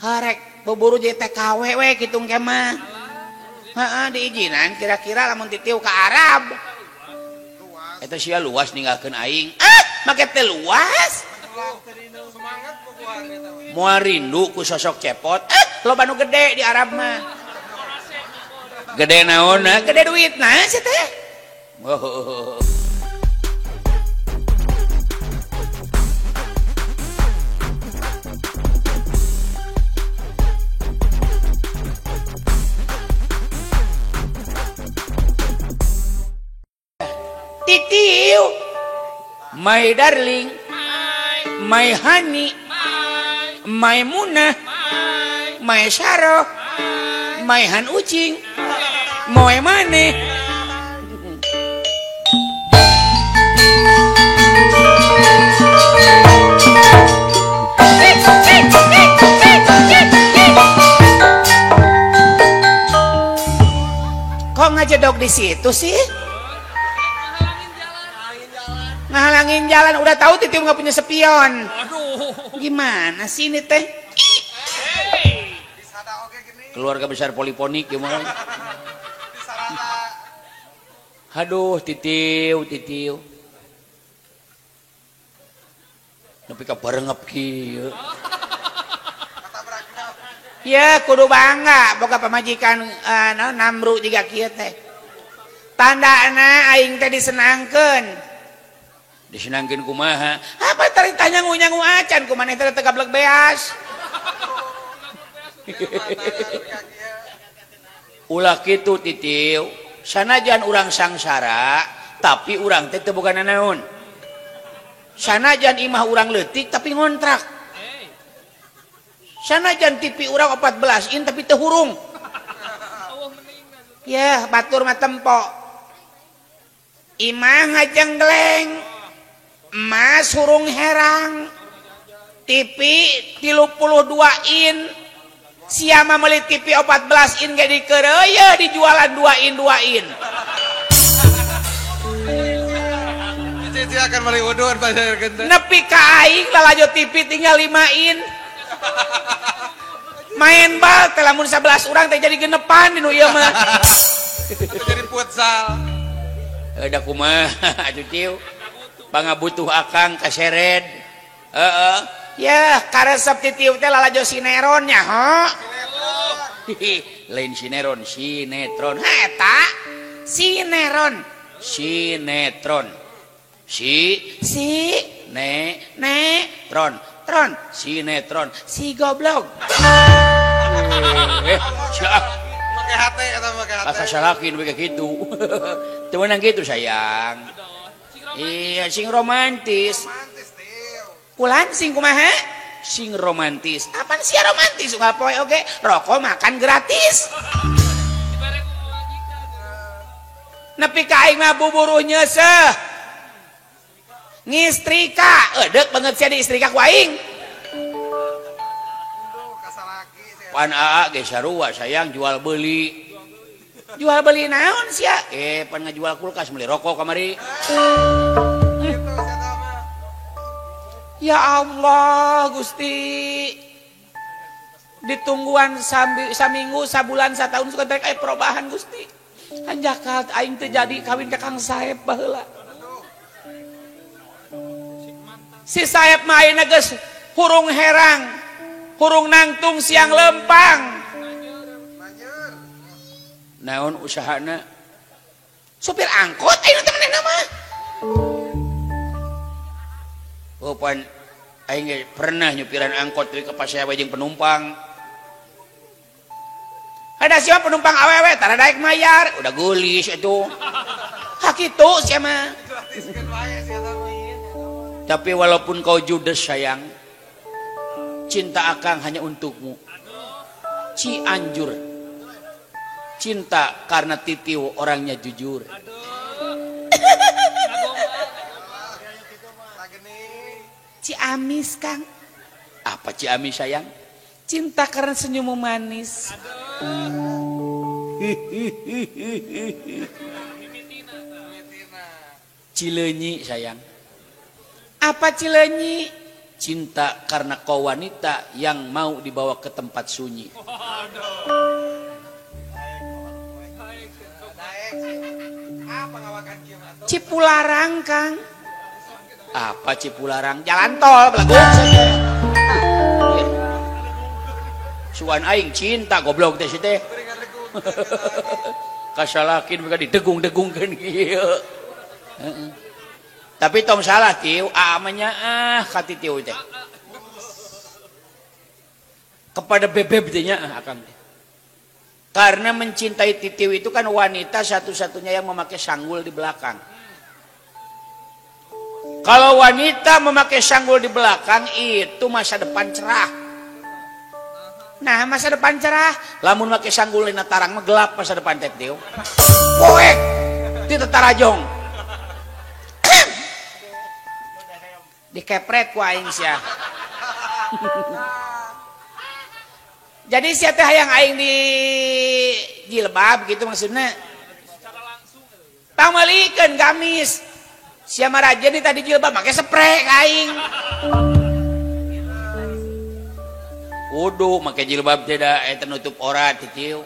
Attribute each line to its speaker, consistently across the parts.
Speaker 1: Harek buburu jadi TKW we kitu engke mah. Heeh diizinan kira-kira lamun titiw ka Arab. Eta sia luas ninggalkeun aing. Make teh luas. Moal rindu ku sosok cepot. Loba nu gede di Arab mah. Gede naonna? Gede duitna sia teh. Oh. Titiw, my darling, my honey, my Munah, my Syaro, my Han Ucing, moe maneh. Kok ngajedok di situ sih? Ngehalangin jalan, udah tahu Titiw nggak punya spion. Gimana sih ini teh? Keluarga besar poliponik gimana? Aduh Titiw. Tapi kabarengep kieu. Ya kudu bangga boga pamajikan Namru jiga kieu teh. Tandana aing teh disenangkeun. Disenangkeun kumaha? Apa tari tanya ngunyangu acan kumaneh teh teu gablek beas. Ulah kitu Titiw, sanajan urang sangsara, tapi urang teh teu boga nanaon. Sanajan imah urang leutik tapi ngontrak. Sanajan TV urang 14 in tapi teu hurung. Ya, batur mah tempo. Imah ngajenggleng. Emas hurung herang. TV 32 in. Siama meuli TV 14 in ge dikeureuy dijualan 2 in.
Speaker 2: Cici akan meuli udun bayar genteng.
Speaker 1: Nepi ka aing lalajo TV tinggal 5 in. Main bal teh lamun 11 urang teh jadi genepan dinu ieu mah.
Speaker 2: Jadi futsal.
Speaker 1: Da kumaha atuh Titiw? Pangabutuh akang kasered. Ya karesep Titiw teh lalajo sineronnya lain sinetron eta sinetron sinetron si goblok
Speaker 2: Pakai hati atau pakai hati?
Speaker 1: asa salakin we kitu teu meunang kitu sayang. Iya sing romantis. Kulan sing kumaha? Sing romantis. Apaan sih romantis? Ngapoe oge rokok makan gratis. Nepi ka aing mah buburuh nyeuseuh. Ngistrika, eudeuh banget sia diistrika ku aing. Pan aa ge sarua sayang jual beli. Jual beli naon sia? Pan ngajual kulkas meuli rokok kamari. Ya Allah Gusti. Ditungguan saminggu, sabulan, sataun suka terek aya perubahan Gusti. Anjakat aing teh jadi kawin ka Kang Saep baheula. Si Saep mah ayeuna geus hurung herang, hurung nangtung siang lempang. Naon usahana? Supir angkot ayeuna teh manehna mah. Oh pan aing pernah nyupiran angkot teh ka pasewa jeung penumpang. Ada siapa penumpang awewe tara daek mayar, udah gulis atuh. Hak itu sia mah. Tapi walaupun kau judes sayang, cinta akang hanya untukmu. Cianjur. Cinta karena Titiw orangnya jujur. Ciamis Kang. Apa Ciamis sayang? Cinta karena senyummu manis. Cileunyi sayang. Apa Cileunyi? cinta karena kau wanita yang mau dibawa ke tempat sunyi. Cipularang, Kang. Apa Cipularang? Jalan tol belagu. Suan aing cinta goblok teh teh. Kasalakin mereka didegung-degungkeun kieu. Tapi tong salah tiu, amanya ka tiu teh. Kepada bebeb teh nya akang teh. Karena mencintai Titiw itu kan wanita satu-satunya yang memakai sanggul di belakang. Kalau wanita memakai sanggul di belakang itu masa depan cerah. Nah, masa depan cerah, lamun pakai sanggul dina tarang mah gelap masa depan Titiw. Poek di tetarajong. Dikepret ku aing sia. Jadi sia teh hayang aing di jilbab gitu maksudnya. Pamalikeun gamis. Sia marajen di tadi jilbab make spray ka aing. Kudu make jilbab teh da eta nutup aurat Titiw.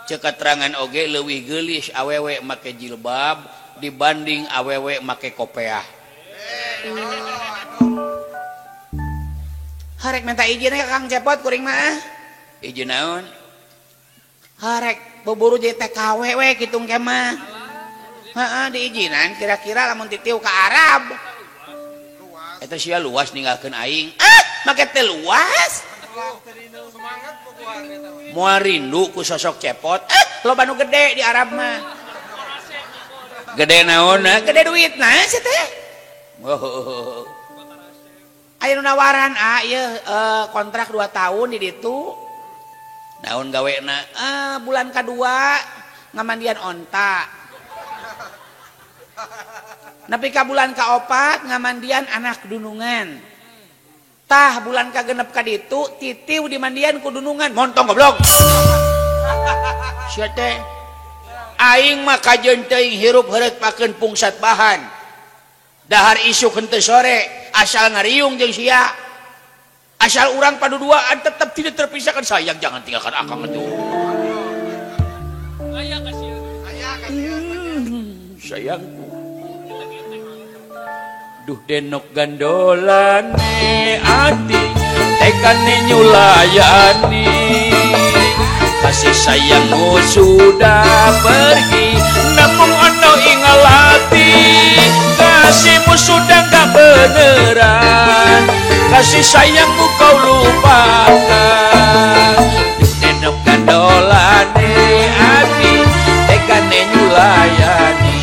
Speaker 1: Ceuk keterangan oge leuwih geulis awewe make jilbab dibanding awewe make kopiah. Harek minta izin ya Kang Cepot kuring mah. Izin naon? Harek buburu jadi TKW we kitu engke mah. Heeh diizinan kira-kira lamun Titiw ka Arab. Eta sia luas ninggalkeun aing. Make teh luas. Moal rindu ku sosok Cepot. Loba nu gede di Arab mah. Gede naonna? Gede duitna sia teh. Aya nu nawaran ieu kontrak 2 tahun di ditu. Naon gawena? Bulan kedua ngamandian onta. Nepi ka bulan kaopat ngamandian anak dunungan. Tah bulan kagenep ka ditu Titiw dimandian ku dunungan. Montong goblok. Sia teh aing mah kajeun teuing hirup heureut pakeun pungsat bahan. Dahar isuk henteu sore asal ngariung jeung sia. Asal orang paduduaan tetap tidak terpisahkan. Sayang jangan tinggalkan akang itu. Sayangku. Duh denok gandolane ati tekane nyulayani. Kasih sayangmu sudah pergi namun ono ingalati. Kasihmu sudah gak beneran. Kasih sayangmu kau lupakan. Denok gandolane ati tekane nyulayani.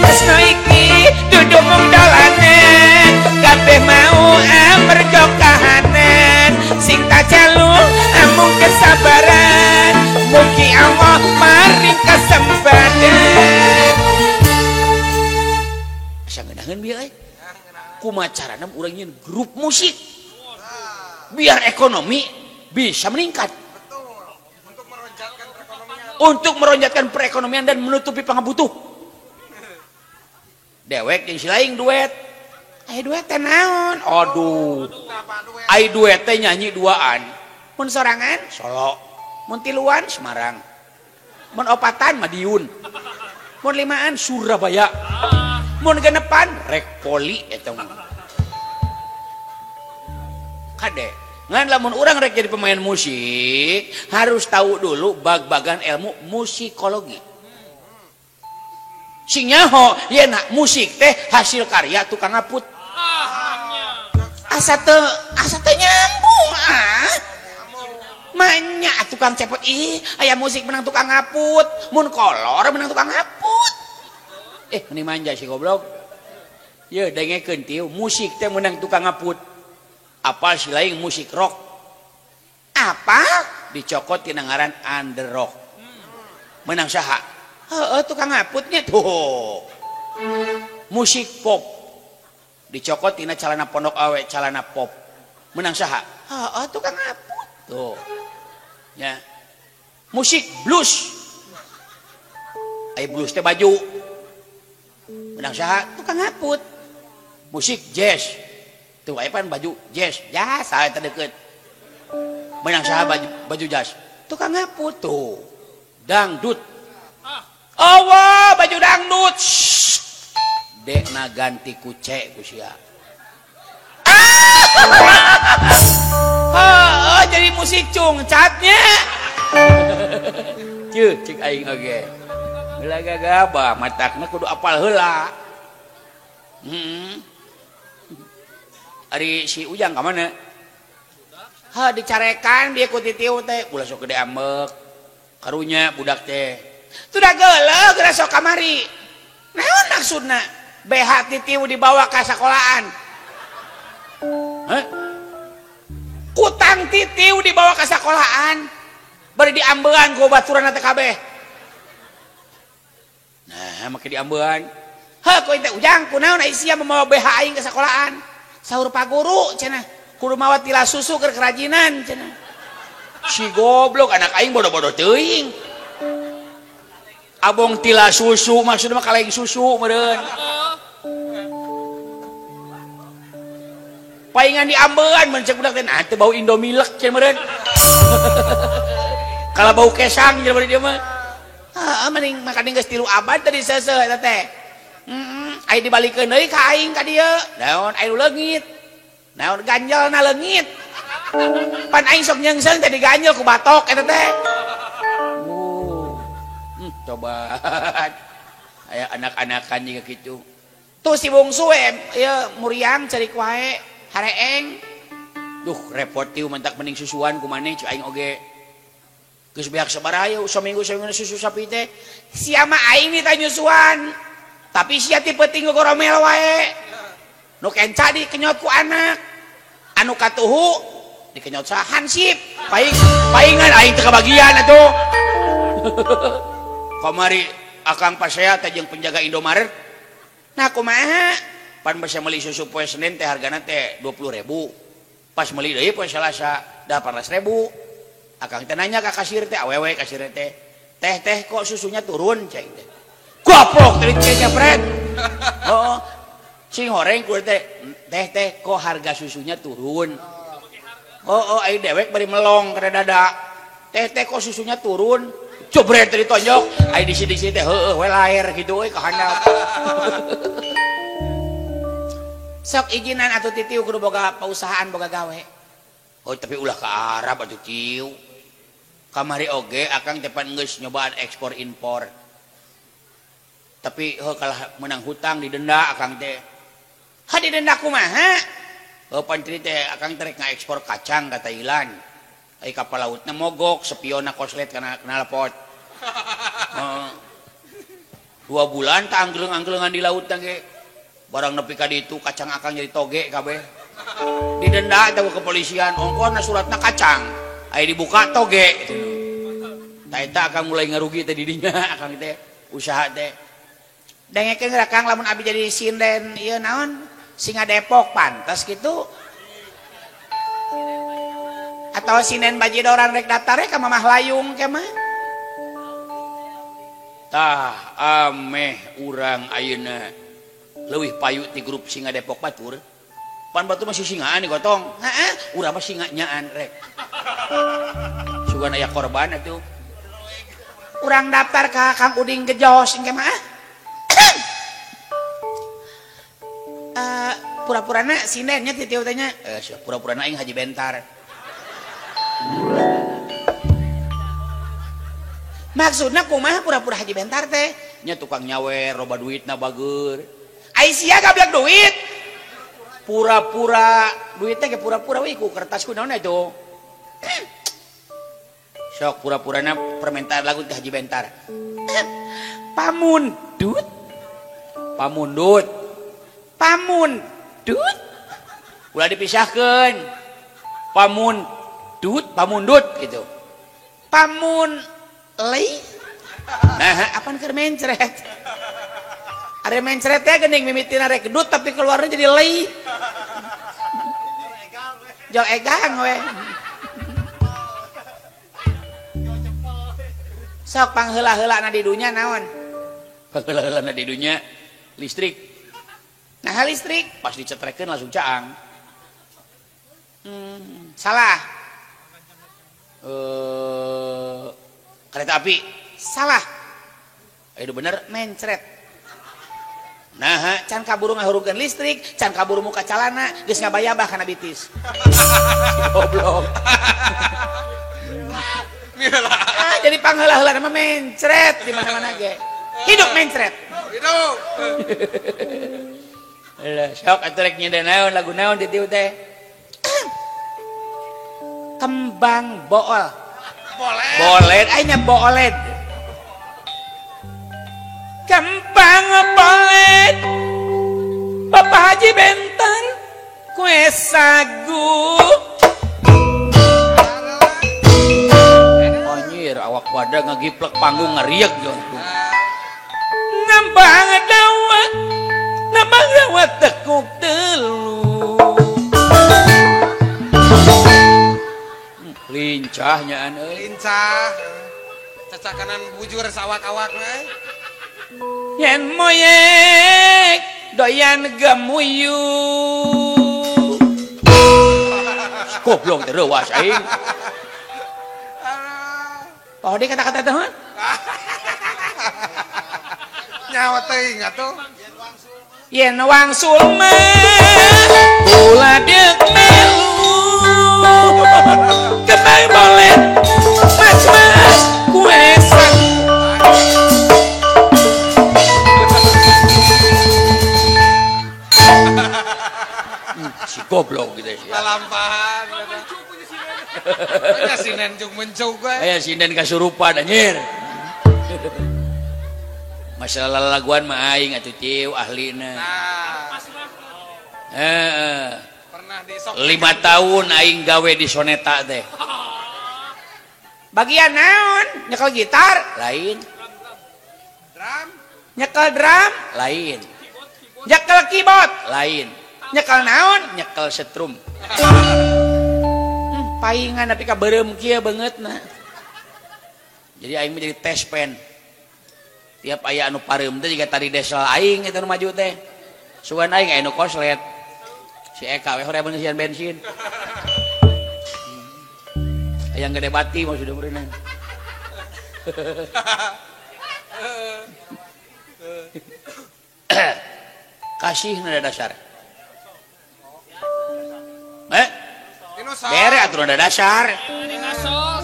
Speaker 1: Tresno iki dudu mung dolanan kabeh mau amerga kahanan. Sing tak jalu amung kesabaran. Mugi Allah maring kesempatan. Asa ngeunaheun bieu euy. Kumaha carana urang nyeun grup musik biar ekonomi bisa meningkat. Untuk meronjatkan perekonomian dan menutupi pangabutuh. Dewek jeung si laing duet. Aya duet teh naon? Aduh. Ai duet teh nyanyi duaan. Mun sorangan Solo. Mun tiluan Semarang. Mun opatan Madiun. Mun limaan Surabaya. Mun genepan rek poli eta mah. Kade, ngan lamun urang rek jadi pemain musik, harus tahu dulu bag-bagan ilmu musikologi. Sing nyaho yen musik teh hasil karya tukang ngaput. Asa teu nyambung Manya tukang Cepot aya musik menang tukang ngaput, mun kolor menang tukang ngaput. Ini manja si goblok. Ya dengekeun tiu, musik teh menang tukang ngaput. Apal si lain musik rock. Apa? Dicokot tina ngaran under rock. Menang saha? Tukang ngaputnya tuh. Musik pop. Dicokot tina calana pondok awe, calana pop. Menang saha? Tukang ngaput tuh. Ya. Musik blues. Blues teh baju. Menang saha tukang ngaput. Musik jazz tuh pan baju jazz saya terdeket menang saha baju jazz tukang ngaput tuh dangdut baju dangdut dekna ganti kucek kusia jadi musik cungcatnya cik aing oge heula gagabah matakna kudu apal heula ari si Ujang ka mana dicarekan dia ku titiu teh ulah sok gede ambek karunya budak teh tuh da geuleug geura sok kamari naon maksudna BH titiu dibawa ka sekolahan kutang titiu dibawa ke sekolahan bari diambean ku baturan teh kabeh nah make diambean ku teh Ujang kunaon ai sia membawa BH aing ke sekolahan saur Pak Guru cenah kudu mawa tilas susu keur kerajinan cenah si goblok anak aing bodoh-bodoh teuing abong tilas susu maksudna mah kaleng susu meureun paingan diambean mencek budak teh nah teu bau Indomilek cenah meureun kalau bau kesang cenah bari dia mah mending makan geus 3 abad tadi seuseuh eta teh ai dibalikeun deui ka aing ka dieu naon ai nu leungit naon ganjelna leungit pan aing sok nyeungseng teh diganjel ku batok eta teh coba aya anak-anakan juga kitu tuh si bungsu ieu muriang cerik wae hareeng duh repot tiu mentak mending susuan ku maneh cik aing oge geus beak sabaraha saminggu susu sapi teh sia mah aing minta nyusuan tapi sia ti peuting goromel wae nu kenca dikenyot ku anak anu katuhu dikenyot sa hansip paingan aing teu kabagian atuh kamari akang pasea teh jeung penjaga Indomaret nah kumaha pan bisa meuli susu poe Senin teh hargana teh 20.000 pas meuli deui poe Salasa 18.000 akang teh nanya ka kasir teh awewe kasir teh teh kok susunya turun cai teh goblok teh cepret sing horeng ku teh teh kok harga susunya turun ai dewek bari melong kada dada teh kok susunya turun jebret teh ditonjok ai disi-disi teh heueuh we lair kitu euy ka handap sok ijinan atuh titiu kudu boga pausahaan boga gawe tapi ulah ka Arab atuh tiu kamari oge akang teh pan geus nyobaan ekspor impor tapi kalah menang hutang didenda akang teh didenda kumaha pan teh akang teh ngekspor kacang ka Thailand ai kapal lautna mogok sepionna koslet kana knalpot 2 bulan tak anggeleng-anggelengan di laut ge barang nepi ka ditu kacang akang jadi toge kabeh didenda eta ku kepolisian ongkosna suratna kacang aya dibuka toge eta akang mulai ngarugi teh di dinya akang teh usaha teh dengekeun rakang lamun abi jadi sinden ieu naon Singa Depok pantas gitu atau sinden bajidoran rek daftar ka Mamah Layung ke mah tah ameh urang ayeuna leuwih payu ti grup Singa Depok batur pan batu masih singaan nih gotong urang mah singa nyaan rek sugan aya korban atuh urang daftar ka Kang Uding Gejos engke mah pura-purana sindennya titiu teh nya pura-purana aing Haji Bentar maksudna kumaha pura-pura Haji Bentar teh nya tukang nyawer loba duitna bageur ai sia gablek duit pura-pura duit teh ge pura-pura we ku kertas ku naon itu sok pura-purana permintaan lagu ke Haji Bentar pamundut ulah dipisahkeun pamundut gitu lei nah apaan keur mencret ada mencret teh geuning mimitina rek gedut tapi keluarnya jadi lei jol egang we sok pangheula-heulana di dunya naon pangheula-heulana di dunya listrik nah listrik pas dicetrekeun langsung caang Salah. Kereta api. Salah. Itu bener mencret. Nah, can kaburu ngahurungkeun listrik, can kaburu muka calana, geus ngabayabah kana bitis. Goblok. Jadi pangheulah-heula nama mencret di mana-mana ge. Hidup mencret.
Speaker 2: Hidup.
Speaker 1: Lah, sok atuh rek nyieun naon lagu naon di dieu teh. Kembang bool. Boled aya boled. Kembang boled. Bapak Haji Bentar kue sagu. Anjir awak pada ngagiplek panggung ngarieg gitu. Ngambang dawet. Nambang dawet tekuk telu. Lincahnya euy.
Speaker 2: Lincah. Cacakanan bujur sawak-awak euy.
Speaker 1: Yen moyek doyan gamuyu. Goblok teh reuwas aing. Oh dia kata-kata teh heuh.
Speaker 2: Nyawa teuing atuh.
Speaker 1: Yen wangsul mah ulah deuk melu. Kembang bolet mas kue sagu. Si goblok gitu sih.
Speaker 2: Kalampahan. Aya sinden jeung mencuk we.
Speaker 1: Aya sinden kasurupan anjir. Masalah laguan mah aing atuh ciu ahlina.
Speaker 2: Nah. Pernah di sok
Speaker 1: 5 tahun aing gawe di soneta teh. Bagian naon? Nyekel gitar? Lain.
Speaker 2: drum.
Speaker 1: Nyekel drum? Lain. Nyekel keyboard? Lain. Nyekel naon? Nyekel setrum. Paingan tapi kaberem kieu beungeutna. Jadi aing menjadi test pen. Tiap aya anu pareum teh jiga tadi desel aing eta nu maju teh. Sugan aing aya nu koslet. Si Eka we hoream ngisian bensin. Aya gede bati mah sudah berenang. Kasih nada dasar. Bere aturan nada dasar.
Speaker 2: Sol.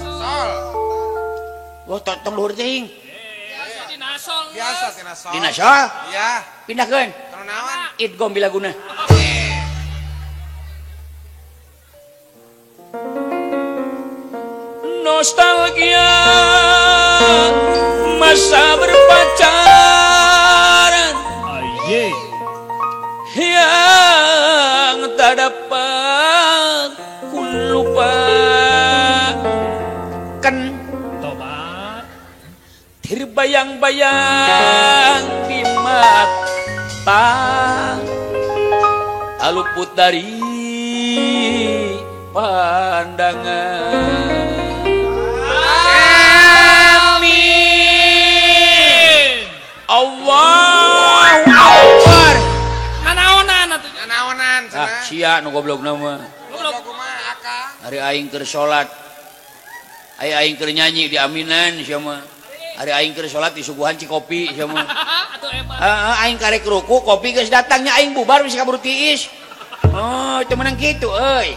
Speaker 1: Wah, tong luhur teuing.
Speaker 2: Biasa tina sol.
Speaker 1: Dina sol?
Speaker 2: Iya.
Speaker 1: Pindahkeun.
Speaker 2: Kana naon?
Speaker 1: Idgom bilaguna. Nostalgia masa berpacaran yang tak dapat ku lupakan. Terbayang-bayang di mata, tak luput dari pandangan. Allahu Akbar.
Speaker 2: Nanaonan cenah.
Speaker 1: Sia nu goblok nama.
Speaker 2: Goblok kumaha akang?
Speaker 1: Hari aing keur salat. Aing keur nyanyi di aminan sia mah. Hari aing keur salat di suguhan cikopi sia mah. Atuh emang. Aing karek ruku, kopi geus datangnya aing bubar bisa kabur tiis. Oh, teu meunang kitu euy.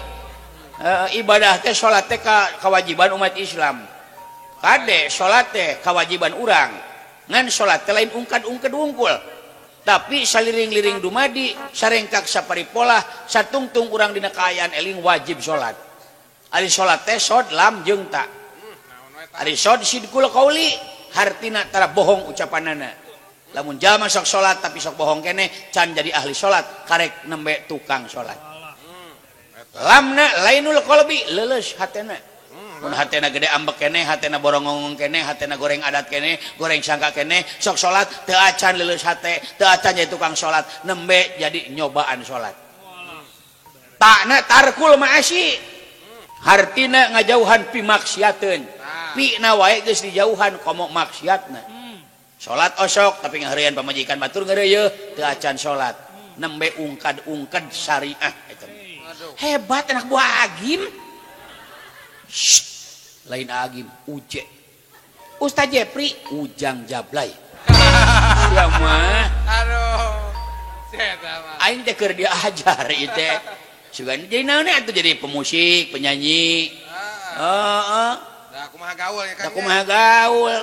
Speaker 1: Ibadah teh salat teh kewajiban umat Islam. Kade salat teh kewajiban urang. Ngan salat teh lain ungkad-ungkad wungkul. Tapi saliring-liring dumadi sarengkak saparipolah satungtung urang dina kaayaan eling wajib salat. Ari salat teh sod lam jeung ta. Ari sod sidqul qauli hartina tara bohong ucapanana. Lamun jalma sok salat tapi sok bohong keneh can jadi ahli salat karek nembe tukang salat. Lamna lainul qalbi leuleus hatena. Mun hatena gede ambek keneh, hatena borongong keneh, hatena goreng adat keneh, goreng sangka keneh, sok salat teu acan leuleus hate, teu acan jadi tukang salat, nembe jadi nyobaan salat. Takna tarkul ma'asi. Hartina ngajauhan pi maksiateun. Pina wae geus dijauhan komo maksiatna. Salat osok tapi ngaheureun pamajikan batur ngeureuyeuh teu acan salat. Nembe ungkad-ungkad syariah eta. Hebat anak buah Agim. Shh, lain Agim, Uje. Ustaz Jepri, Ujang Jablay. Ya mah.
Speaker 2: Aduh. Saya mah.
Speaker 1: Aing teh keur diajar ieu teh. Sugan jadi naon atuh jadi pemusik, penyanyi. Heeh.
Speaker 2: Da kumaha gaul ya kan.
Speaker 1: Da kumaha gaul.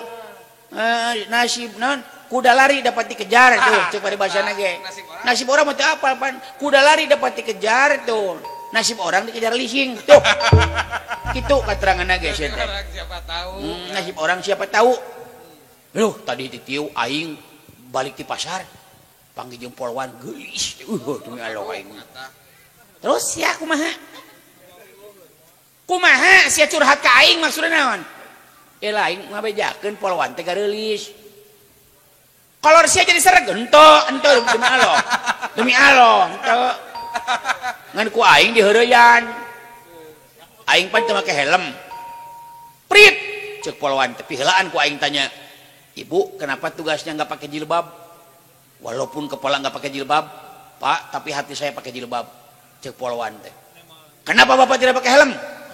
Speaker 1: Nasib naon? Kuda lari dapat dikejar tuh, cek pada bahasana ge. Nasib orang mah teu apal pan. Kuda lari dapat dikejar tuh. Nasib orang dikejar leasing tuh. Kitu kateranganna ge teh.
Speaker 2: Siapa tahu.
Speaker 1: Nasib orang siapa tahu. Loh, tadi ditiu aing balik di pasar. Panggil jeung polwan geulis. Demi Allah aing. Terus ya kumaha? Kumaha sia curhat ka aing maksudna naon? Lain ngabejakeun polwan teh gareulis. Kolor sia jadi sereg ento demi Allah. Demi Allah ento. Ngan ku aing diheureyan. Aing pan teu make helm. Prit ceuk polwan tapi heulaan ku aing tanya. Ibu, kenapa tugasnya nggak pakai jilbab? Walaupun kepala nggak pakai jilbab, Pak, tapi hati saya pakai jilbab. Cek polwan teh. Kenapa Bapak tidak pakai helm?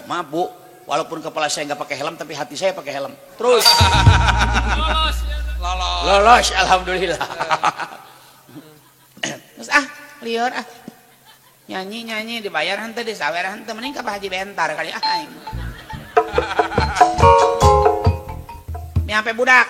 Speaker 1: Maaf, Bu. Walaupun kepala saya nggak pakai helm, tapi hati saya pakai helm. Terus. Lolos, alhamdulillah. Terus liur nyanyi dibayar henteu disawer henteu mending ka Pak Haji Bentar kali aing. Nyampe budak.